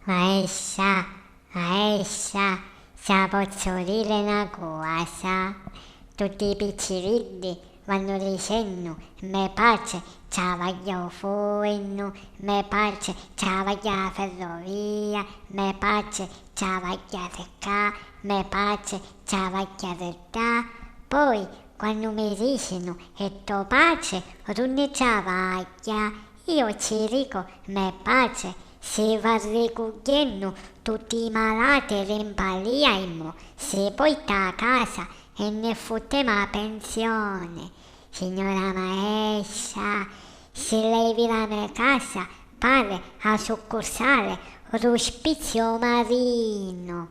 Maestra, maestra, se posso dire una cosa? Tutti i piccirilli vanno dicendo, me pace, ce la voglio forno, me pace, ce la voglio la ferrovia, me pace, ce la voglio secca, me pace, ce la voglio realtà. Poi, quando mi dicono che to pace, tu ne ce la voglia, io ci dico, me pace. Se va ricogliendo tutti i malati rimpalliamo, se poi sta a casa e ne fottiamo la pensione. Signora maestra, se lei viene a casa, pare a soccorsale l'ospizio marino.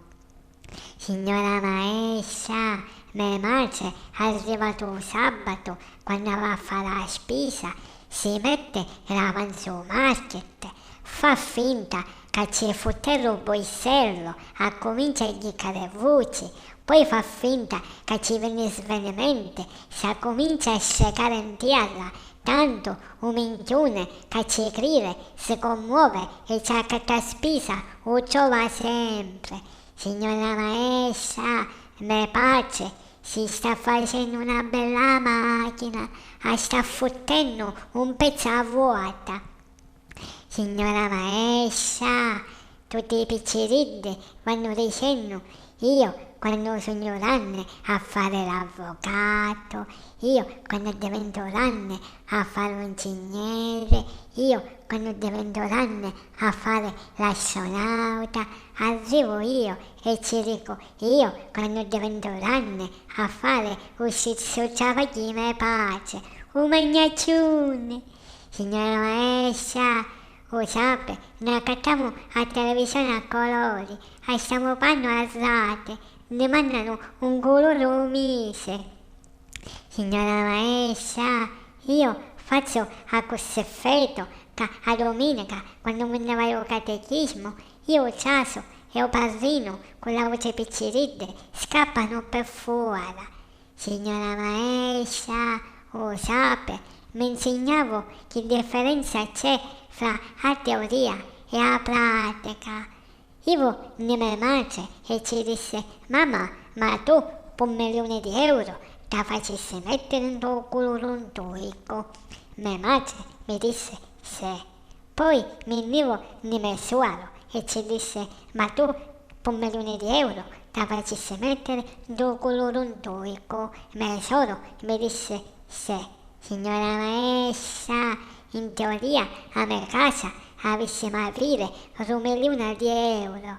Signora maestra, mia madre è arrivato sabato quando va a fare la spesa, si mette davanti al market, fa finta che ci fotte il boisello, comincia a giocare voci, poi fa finta che ci viene svenimento, si comincia a secare in terra, tanto un minchione che ci crede, si commuove e c'è che la spesa lo trova sempre. Signora maestra, me pace, si sta facendo una bella macchina, sta fottendo un pezzo a vuota. Signora maestra, tutti i piccirilli vanno dicendo, io quando sono grande a fare l'avvocato, io quando divento grande a fare un ingegnere, io quando divento grande a fare l'astronauta, arrivo io e ci dico, io quando divento grande a fare un sociale di pace, un magnaccione. Signora maestra, lo sapete, noi accattiamo a televisione a colori, stiamo panno a rate, ne mandano un colore un mese. Signora maestra, io faccio a questo effetto che a domenica, quando mi andavo al catechismo, io caso e il padrino con la voce picciridde scappano per fuori. Signora maestra, lo sapete, mi insegnavo che differenza c'è fra la teoria e la pratica. Io ne mia madre e ci disse, mamma, ma tu per 1.000.000 € ti facessi mettere in tuo culo un tuico. Mia madre mi disse sì. Poi mi andivo di mio suolo e ci disse, ma tu per 1.000.000 € ti facessi mettere in tuo culo un tuico. Mio suolo mi disse sì. Signora maestra, in teoria a mia casa avessimo aprire 1.000.000 €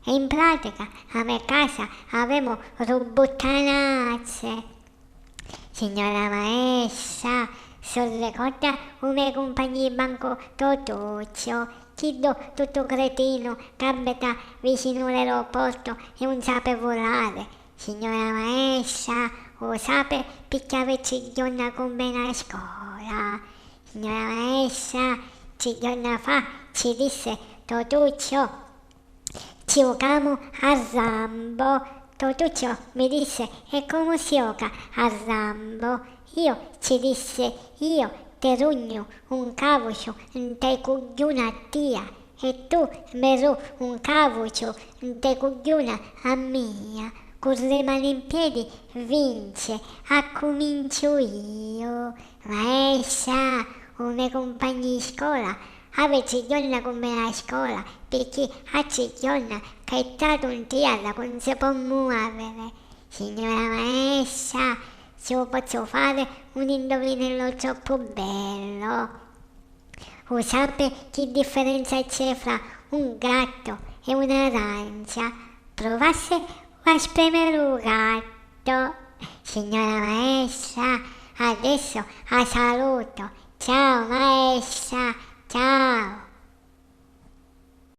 e in pratica a mia casa avevo robottanazze. Signora maestra, sono ricorda come compagni di banco Totuccio, chiedo tutto cretino che abita vicino all'aeroporto e non sape volare. Signora maestra, lo sape perché ci giorna con me a scuola. Signora maestra, 6 giorni fa ci disse Totuccio, ci giocamo a Rambo. Totuccio mi disse, e come si gioca a Rambo? Io ci disse, io ti rugno un cavuccio in te cogliona tia e tu mi ru un cavuccio in te cogliona a mia. Con le mani in piedi vince, comincio io. Maestra, come compagni di scuola, avete giorna con me a scuola, perché a giorna che è stato un terra che non si può muovere. Signora maestra, se lo posso fare un indovinello troppo bello. Lo sapete che differenza c'è fra un gatto e un'arancia? Provasse a spremere un gatto. Signora maestra, adesso la saluto. Ciao maestra, ciao.